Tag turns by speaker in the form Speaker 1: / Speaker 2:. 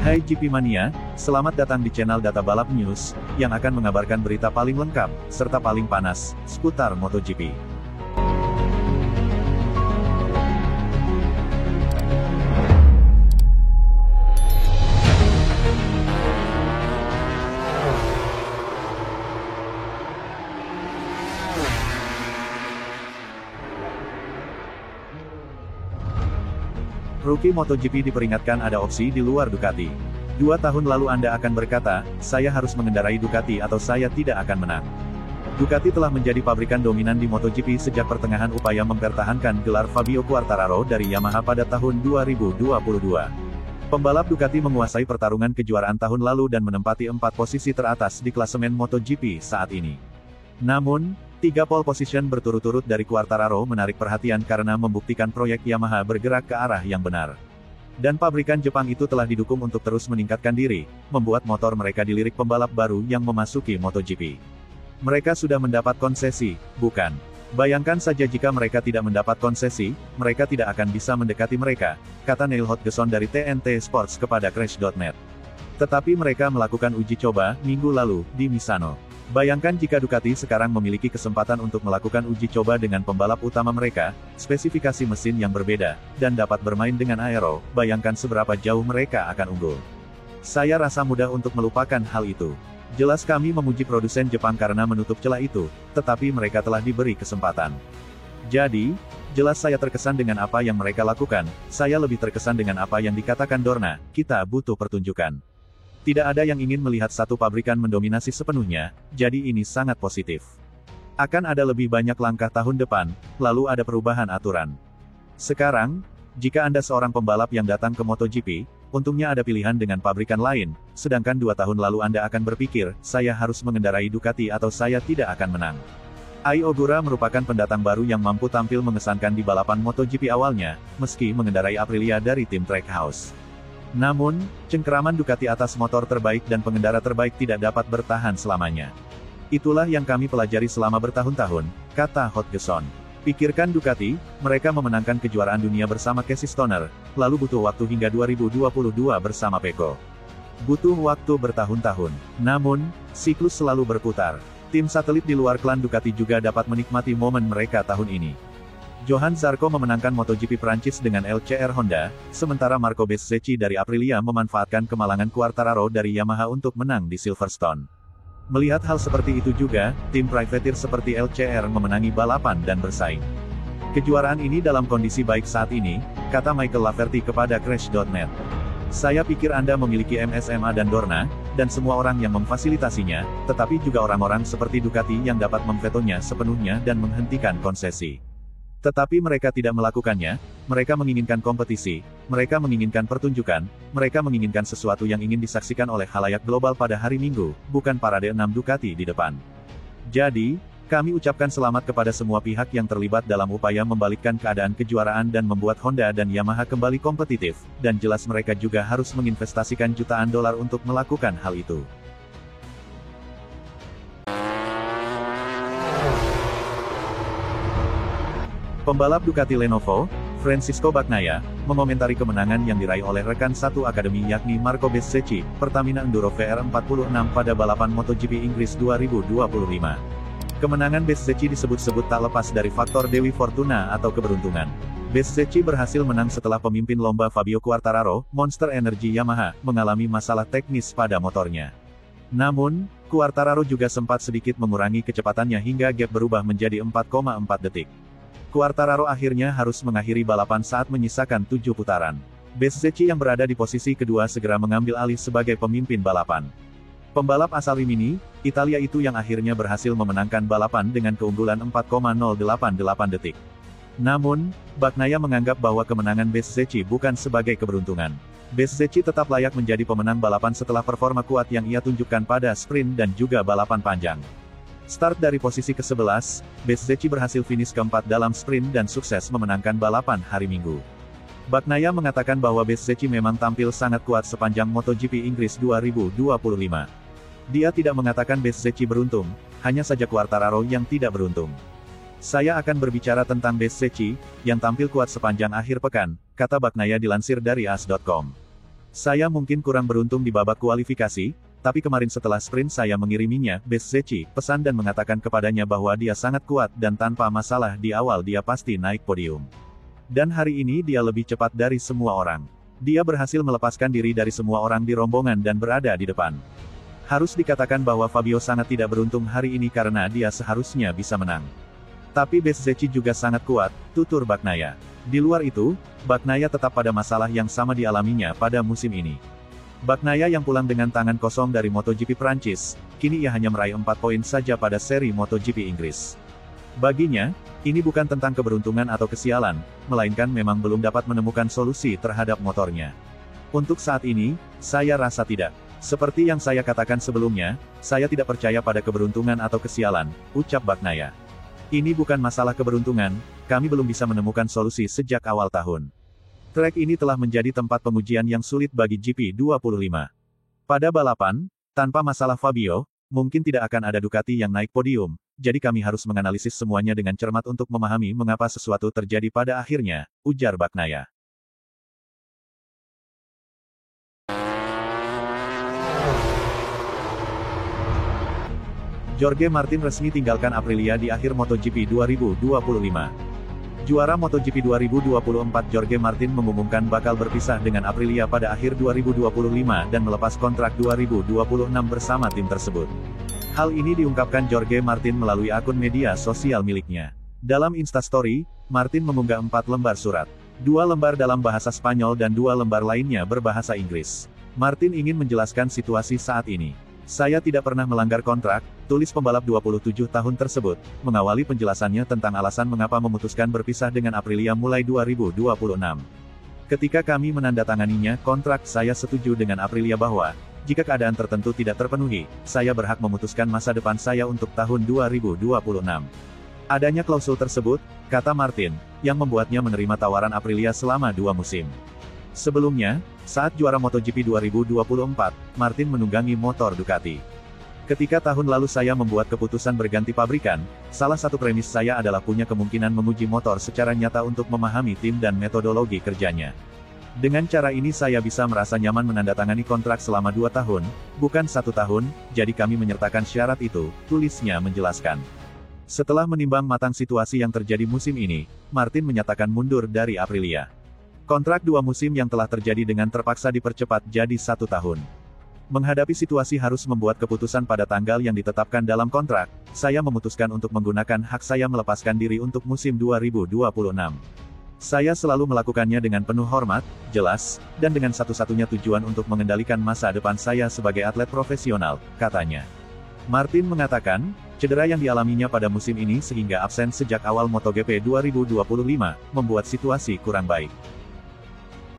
Speaker 1: Hai GP Mania, selamat datang di channel Data Balap News, yang akan mengabarkan berita paling lengkap, serta paling panas, seputar MotoGP. Rookie MotoGP diperingatkan ada opsi di luar Ducati. 2 tahun lalu Anda akan berkata, saya harus mengendarai Ducati atau saya tidak akan menang. Ducati telah menjadi pabrikan dominan di MotoGP sejak pertengahan upaya mempertahankan gelar Fabio Quartararo dari Yamaha pada tahun 2022. Pembalap Ducati menguasai pertarungan kejuaraan tahun lalu dan menempati 4 posisi teratas di klasemen MotoGP saat ini. Namun, 3 pole position berturut-turut dari Quartararo menarik perhatian karena membuktikan proyek Yamaha bergerak ke arah yang benar. Dan pabrikan Jepang itu telah didukung untuk terus meningkatkan diri, membuat motor mereka dilirik pembalap baru yang memasuki MotoGP. Mereka sudah mendapat konsesi, bukan? Bayangkan saja jika mereka tidak mendapat konsesi, mereka tidak akan bisa mendekati mereka, kata Neil Hodgson dari TNT Sports kepada Crash.net. Tetapi mereka melakukan uji coba, minggu lalu, di Misano. Bayangkan jika Ducati sekarang memiliki kesempatan untuk melakukan uji coba dengan pembalap utama mereka, spesifikasi mesin yang berbeda, dan dapat bermain dengan aero, bayangkan seberapa jauh mereka akan unggul. Saya rasa mudah untuk melupakan hal itu. Jelas kami memuji produsen Jepang karena menutup celah itu, tetapi mereka telah diberi kesempatan. Jadi, jelas saya terkesan dengan apa yang mereka lakukan, saya lebih terkesan dengan apa yang dikatakan Dorna, kita butuh pertunjukan. Tidak ada yang ingin melihat satu pabrikan mendominasi sepenuhnya, jadi ini sangat positif. Akan ada lebih banyak langkah tahun depan, lalu ada perubahan aturan. Sekarang, jika Anda seorang pembalap yang datang ke MotoGP, untungnya ada pilihan dengan pabrikan lain, sedangkan 2 tahun lalu Anda akan berpikir, saya harus mengendarai Ducati atau saya tidak akan menang. Ai Ogura merupakan pendatang baru yang mampu tampil mengesankan di balapan MotoGP awalnya, meski mengendarai Aprilia dari tim Trackhouse. Namun, cengkeraman Ducati atas motor terbaik dan pengendara terbaik tidak dapat bertahan selamanya. Itulah yang kami pelajari selama bertahun-tahun, kata Hodgson. Pikirkan Ducati, mereka memenangkan kejuaraan dunia bersama Casey Stoner, lalu butuh waktu hingga 2022 bersama Pecco. Butuh waktu bertahun-tahun. Namun, siklus selalu berputar. Tim satelit di luar klan Ducati juga dapat menikmati momen mereka tahun ini. Johan Zarco memenangkan MotoGP Prancis dengan LCR Honda, sementara Marco Bezzecchi dari Aprilia memanfaatkan kemalangan Quartararo dari Yamaha untuk menang di Silverstone. Melihat hal seperti itu juga, tim privateer seperti LCR memenangi balapan dan bersaing. Kejuaraan ini dalam kondisi baik saat ini, kata Michael Laverty kepada Crash.net. Saya pikir Anda memiliki MSMA dan Dorna, dan semua orang yang memfasilitasinya, tetapi juga orang-orang seperti Ducati yang dapat memvetonya sepenuhnya dan menghentikan konsesi. Tetapi mereka tidak melakukannya, mereka menginginkan kompetisi, mereka menginginkan pertunjukan, mereka menginginkan sesuatu yang ingin disaksikan oleh khalayak global pada hari Minggu, bukan parade 6 Ducati di depan. Jadi, kami ucapkan selamat kepada semua pihak yang terlibat dalam upaya membalikkan keadaan kejuaraan dan membuat Honda dan Yamaha kembali kompetitif, dan jelas mereka juga harus menginvestasikan jutaan dolar untuk melakukan hal itu. Pembalap Ducati Lenovo, Francisco Bagnaia, mengomentari kemenangan yang diraih oleh rekan satu akademi yakni Marco Bezzecchi, Pertamina Enduro VR46 pada balapan MotoGP Inggris 2025. Kemenangan Bezzecchi disebut-sebut tak lepas dari faktor Dewi Fortuna atau keberuntungan. Bezzecchi berhasil menang setelah pemimpin lomba Fabio Quartararo, Monster Energy Yamaha, mengalami masalah teknis pada motornya. Namun, Quartararo juga sempat sedikit mengurangi kecepatannya hingga gap berubah menjadi 4,4 detik. Quartararo akhirnya harus mengakhiri balapan saat menyisakan 7 putaran. Bezzecchi yang berada di posisi kedua segera mengambil alih sebagai pemimpin balapan. Pembalap asal Rimini, Italia itu yang akhirnya berhasil memenangkan balapan dengan keunggulan 4,088 detik. Namun, Bagnaia menganggap bahwa kemenangan Bezzecchi bukan sebagai keberuntungan. Bezzecchi tetap layak menjadi pemenang balapan setelah performa kuat yang ia tunjukkan pada sprint dan juga balapan panjang. Start dari posisi ke-11, Bezzecchi berhasil finish keempat dalam sprint dan sukses memenangkan balapan hari Minggu. Bagnaia mengatakan bahwa Bezzecchi memang tampil sangat kuat sepanjang MotoGP Inggris 2025. Dia tidak mengatakan Bezzecchi beruntung, hanya saja Quartararo yang tidak beruntung. Saya akan berbicara tentang Bezzecchi, yang tampil kuat sepanjang akhir pekan, kata Bagnaia dilansir dari AS.com. Saya mungkin kurang beruntung di babak kualifikasi, tapi kemarin setelah sprint saya mengiriminya, Bezzecchi, pesan dan mengatakan kepadanya bahwa dia sangat kuat dan tanpa masalah di awal dia pasti naik podium. Dan hari ini dia lebih cepat dari semua orang. Dia berhasil melepaskan diri dari semua orang di rombongan dan berada di depan. Harus dikatakan bahwa Fabio sangat tidak beruntung hari ini karena dia seharusnya bisa menang. Tapi Bezzecchi juga sangat kuat, tutur Bagnaia. Di luar itu, Bagnaia tetap pada masalah yang sama dialaminya pada musim ini. Bagnaia yang pulang dengan tangan kosong dari MotoGP Prancis, kini ia hanya meraih 4 poin saja pada seri MotoGP Inggris. Baginya, ini bukan tentang keberuntungan atau kesialan, melainkan memang belum dapat menemukan solusi terhadap motornya. Untuk saat ini, saya rasa tidak. Seperti yang saya katakan sebelumnya, saya tidak percaya pada keberuntungan atau kesialan, ucap Bagnaia. Ini bukan masalah keberuntungan, kami belum bisa menemukan solusi sejak awal tahun. Trek ini telah menjadi tempat pengujian yang sulit bagi GP25. Pada balapan, tanpa masalah Fabio, mungkin tidak akan ada Ducati yang naik podium, jadi kami harus menganalisis semuanya dengan cermat untuk memahami mengapa sesuatu terjadi pada akhirnya, ujar Bagnaia. Jorge Martin resmi tinggalkan Aprilia di akhir MotoGP 2025. Juara MotoGP 2024 Jorge Martin mengumumkan bakal berpisah dengan Aprilia pada akhir 2025 dan melepas kontrak 2026 bersama tim tersebut. Hal ini diungkapkan Jorge Martin melalui akun media sosial miliknya. Dalam Instastory, Martin mengunggah 4 lembar surat. 2 lembar dalam bahasa Spanyol dan 2 lembar lainnya berbahasa Inggris. Martin ingin menjelaskan situasi saat ini. Saya tidak pernah melanggar kontrak, tulis pembalap 27 tahun tersebut, mengawali penjelasannya tentang alasan mengapa memutuskan berpisah dengan Aprilia mulai 2026. Ketika kami menandatanganinya, kontrak saya setuju dengan Aprilia bahwa, jika keadaan tertentu tidak terpenuhi, saya berhak memutuskan masa depan saya untuk tahun 2026. Adanya klausul tersebut, kata Martin, yang membuatnya menerima tawaran Aprilia selama 2 musim. Sebelumnya, saat juara MotoGP 2024, Martin menunggangi motor Ducati. Ketika tahun lalu saya membuat keputusan berganti pabrikan, salah satu premis saya adalah punya kemungkinan menguji motor secara nyata untuk memahami tim dan metodologi kerjanya. Dengan cara ini saya bisa merasa nyaman menandatangani kontrak selama 2 tahun, bukan 1 tahun, jadi kami menyertakan syarat itu, tulisnya menjelaskan. Setelah menimbang matang situasi yang terjadi musim ini, Martin menyatakan mundur dari Aprilia. Kontrak 2 musim yang telah terjadi dengan terpaksa dipercepat jadi 1 tahun. Menghadapi situasi harus membuat keputusan pada tanggal yang ditetapkan dalam kontrak, saya memutuskan untuk menggunakan hak saya melepaskan diri untuk musim 2026. Saya selalu melakukannya dengan penuh hormat, jelas, dan dengan satu-satunya tujuan untuk mengendalikan masa depan saya sebagai atlet profesional, katanya. Martin mengatakan, cedera yang dialaminya pada musim ini sehingga absen sejak awal MotoGP 2025, membuat situasi kurang baik.